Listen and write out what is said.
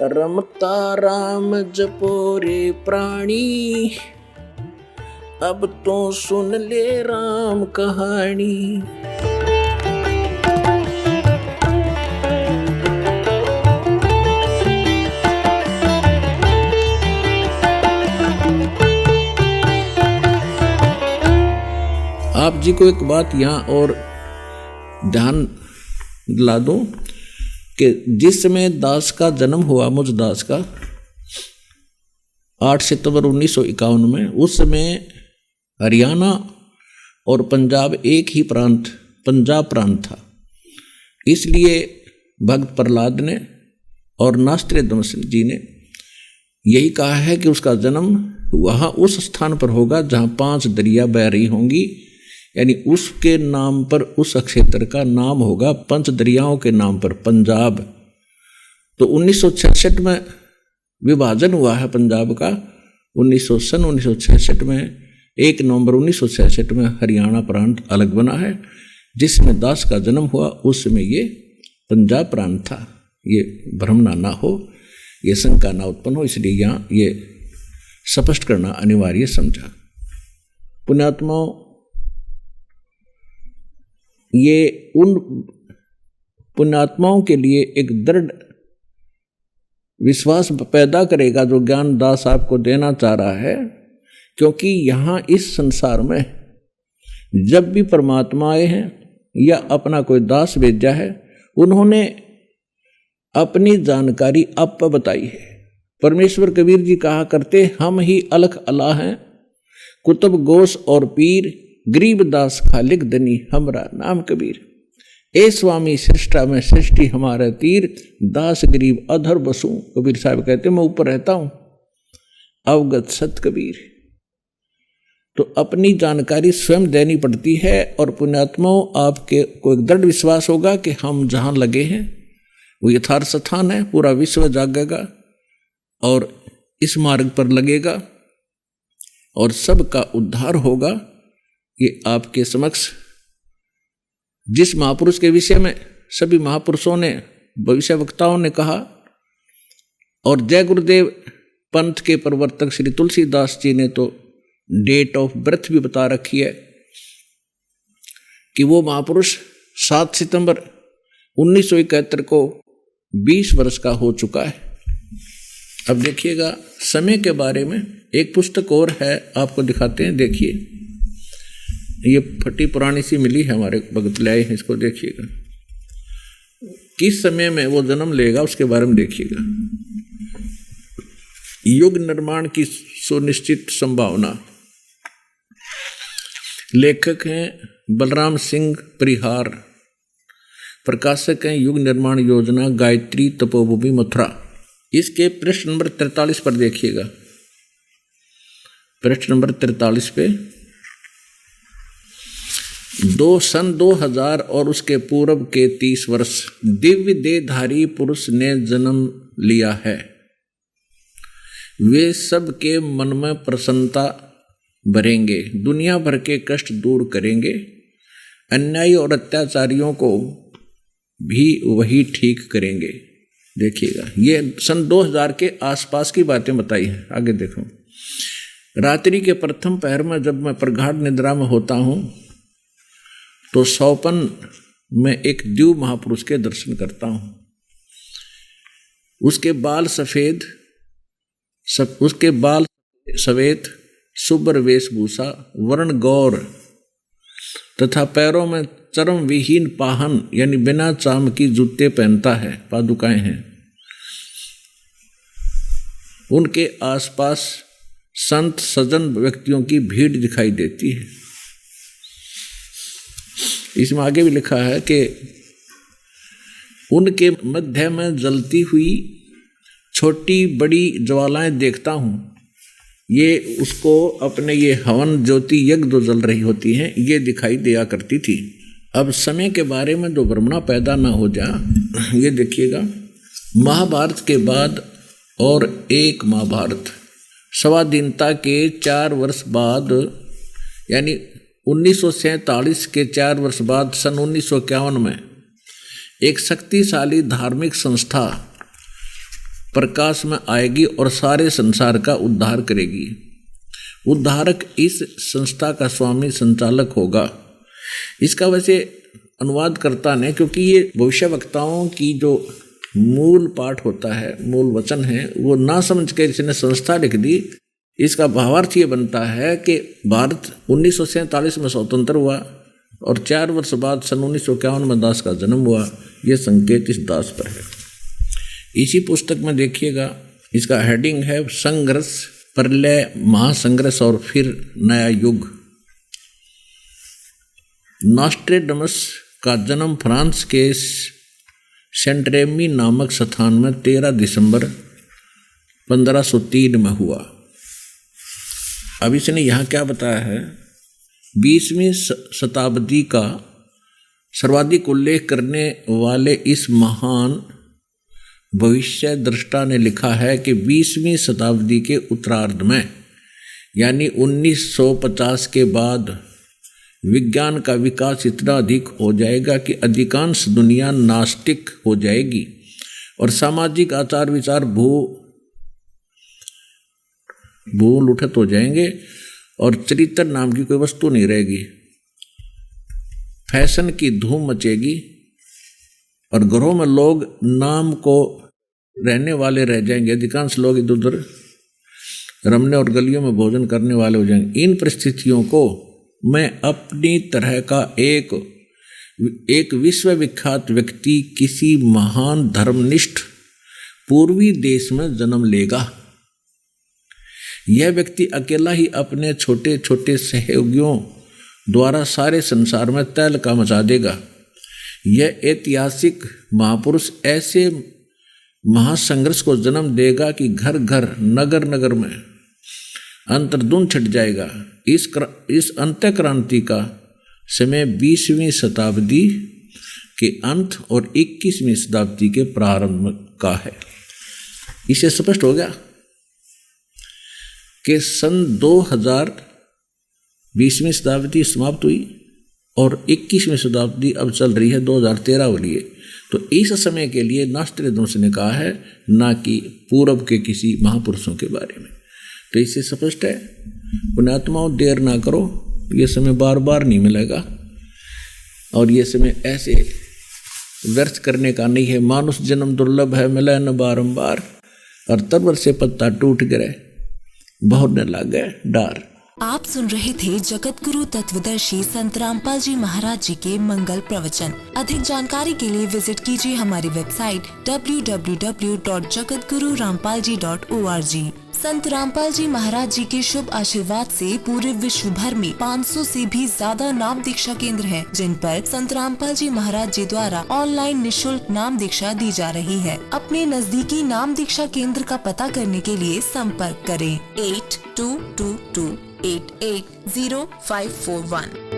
रमता राम जपो रे प्राणी, अब तो सुन ले राम कहानी। आप जी को एक बात यहाँ और ध्यान दिला दूं कि जिस समय दास का जन्म हुआ, मुझ दास का 8 सितंबर 1951 में, उस समय हरियाणा और पंजाब एक ही प्रांत, पंजाब प्रांत था। इसलिए भक्त प्रहलाद ने और नास्त्रे दमन जी ने यही कहा है कि उसका जन्म वहाँ उस स्थान पर होगा जहाँ 5 दरिया बह रही होंगी, यानी उसके नाम पर उस क्षेत्र का नाम होगा 5 दरियाओं के नाम पर पंजाब। तो 1966 में विभाजन हुआ है पंजाब का। 1966 में 1 नवंबर 1966 में हरियाणा प्रांत अलग बना है। जिसमें दास का जन्म हुआ उस समय ये पंजाब प्रांत था। ये भ्रम ना हो, ये शंका ना उत्पन्न हो, इसलिए यहाँ ये स्पष्ट करना अनिवार्य समझा। पुण्यात्माओं, ये उन पुण्यात्माओं के लिए एक दृढ़ विश्वास पैदा करेगा जो ज्ञान दास आपको देना चाह रहा है, क्योंकि यहाँ इस संसार में जब भी परमात्मा आए हैं या अपना कोई दास भेजा है, उन्होंने अपनी जानकारी आप पर बताई है। परमेश्वर कबीर जी कहा करते, हम ही अलख अला हैं, कुतुब गोस और पीर, गरीब दास खालिक दनी, हमरा नाम कबीर। ए स्वामी सृष्टा में सृष्टि हमारा तीर, दास गरीब अधर बसूं। कबीर साहब कहते मैं ऊपर रहता हूं, अवगत सत कबीर। तो अपनी जानकारी स्वयं देनी पड़ती है। और पुण्यात्माओं, आपके को एक दृढ़ विश्वास होगा कि हम जहां लगे हैं वो यथार्थ स्थान है, पूरा विश्व जागेगा और इस मार्ग पर लगेगा और सबका उद्धार होगा। ये आपके समक्ष जिस महापुरुष के विषय में सभी महापुरुषों ने, भविष्य वक्ताओं ने कहा, और जय गुरुदेव पंथ के प्रवर्तक श्री तुलसीदास जी ने तो डेट ऑफ बर्थ भी बता रखी है कि वो महापुरुष 7 सितंबर 1971 को 20 वर्ष का हो चुका है। अब देखिएगा समय के बारे में एक पुस्तक और है, आपको दिखाते हैं। देखिए, ये फटी पुरानी सी मिली है, हमारे भगत ले आए हैं, इसको देखिएगा। किस समय में वो जन्म लेगा उसके बारे में देखिएगा। युग निर्माण की सुनिश्चित संभावना। लेखक हैं बलराम सिंह परिहार, प्रकाशक हैं युग निर्माण योजना, गायत्री तपोभूमि मथुरा। इसके पृष्ठ नंबर 43 पर देखिएगा। पृष्ठ नंबर 43 पे सन 2000 और उसके पूर्व के 30 वर्ष दिव्य देहधारी पुरुष ने जन्म लिया है। वे सब के मन में प्रसन्नता भरेंगे, दुनिया भर के कष्ट दूर करेंगे, अन्यायी और अत्याचारियों को भी वही ठीक करेंगे। देखिएगा, ये सन 2000 के आसपास की बातें बताई हैं। आगे देखो। रात्रि के प्रथम पहर में जब मैं प्रगाढ़ निद्रा में होता हूँ तो सौपन में एक द्यू महापुरुष के दर्शन करता हूँ। उसके बाल सफेद, शुभ्र वेशभूषा, वर्ण गौर तथा पैरों में चरम विहीन पाहन यानी बिना चाम की जूते पहनता है, पादुकाएं हैं। उनके आसपास संत सज्जन व्यक्तियों की भीड़ दिखाई देती है। इसमें आगे भी लिखा है कि उनके मध्य में जलती हुई छोटी बड़ी ज्वालाएं देखता हूँ। ये उसको अपने ये हवन ज्योति यज्ञ जो जल रही होती हैं, ये दिखाई दिया करती थी। अब समय के बारे में जो भ्रमणा पैदा ना हो जा, ये देखिएगा। महाभारत के बाद और एक महाभारत स्वाधीनता के 4 वर्ष बाद, यानी 1947 के 4 वर्ष बाद सन 1951 में एक शक्तिशाली धार्मिक संस्था प्रकाश में आएगी और सारे संसार का उद्धार करेगी। उद्धारक इस संस्था का स्वामी संचालक होगा। इसका वैसे अनुवादकर्ता ने, क्योंकि ये भविष्यवक्ताओं की जो मूल पाठ होता है, मूल वचन है, वो ना समझ के इसने संस्था लिख दी। इसका भावार्थ ये बनता है कि भारत 1947 में स्वतंत्र हुआ और 4 वर्ष बाद सन 1951 में दास का जन्म हुआ। ये संकेत इस दास पर है। इसी पुस्तक में देखिएगा, इसका हेडिंग है संघर्ष, प्रलय, महासंघर्ष और फिर नया युग। नॉस्ट्रेडमस का जन्म फ्रांस के सेंट रेमी नामक स्थान में 13 दिसंबर 1503 में हुआ। अब इसने यहाँ क्या बताया है, 20वीं शताब्दी का सर्वाधिक उल्लेख करने वाले इस महान भविष्य दृष्टा ने लिखा है कि 20वीं शताब्दी के उत्तरार्ध में, यानी 1950 के बाद विज्ञान का विकास इतना अधिक हो जाएगा कि अधिकांश दुनिया नास्तिक हो जाएगी और सामाजिक आचार विचार भूलुठत हो जाएंगे और चरित्र नाम की कोई वस्तु नहीं रहेगी। फैशन की धूम मचेगी और घरों में लोग नाम को रहने वाले रह जाएंगे। अधिकांश लोग इधर उधर रमने और गलियों में भोजन करने वाले हो जाएंगे। इन परिस्थितियों को मैं अपनी तरह का एक विश्वविख्यात व्यक्ति किसी महान धर्मनिष्ठ पूर्वी देश में जन्म लेगा। यह व्यक्ति अकेला ही अपने छोटे छोटे सहयोगियों द्वारा सारे संसार में तहलका मचा देगा। यह ऐतिहासिक महापुरुष ऐसे महासंघर्ष को जन्म देगा कि घर घर नगर नगर में अंतर्धुन छट जाएगा। इस अंत्य क्रांति का समय 20वीं शताब्दी के अंत और 21वीं शताब्दी के प्रारंभ का है। इसे स्पष्ट हो गया कि सन 2000 20वीं शताब्दी समाप्त हुई और 21वीं शताब्दी अब चल रही है 2013 वाली है। तो इस समय के लिए नॉस्ट्रेडमस ने कहा है, ना कि पूर्व के किसी महापुरुषों के बारे में। तो इससे स्पष्ट है, पुण्यात्माओं देर ना करो, ये समय बार बार नहीं मिलेगा और ये समय ऐसे व्यर्थ करने का नहीं है। मानुष जन्म दुर्लभ है, मिले न बारंबार, और तब से पत्ता टूट गिरे बहुत न लगे डार। आप सुन रहे थे जगत गुरु तत्वदर्शी संत रामपाल जी महाराज जी के मंगल प्रवचन। अधिक जानकारी के लिए विजिट कीजिए हमारी वेबसाइट www.jagatgururampalji.org। संत रामपाल जी महाराज जी के शुभ आशीर्वाद से पूरे विश्व भर में 500 से भी ज्यादा नाम दीक्षा केंद्र हैं, जिन पर संत रामपाल जी महाराज जी द्वारा ऑनलाइन निशुल्क नाम दीक्षा दी जा रही है। अपने नजदीकी नाम दीक्षा केंद्र का पता करने के लिए संपर्क करें 8222880541।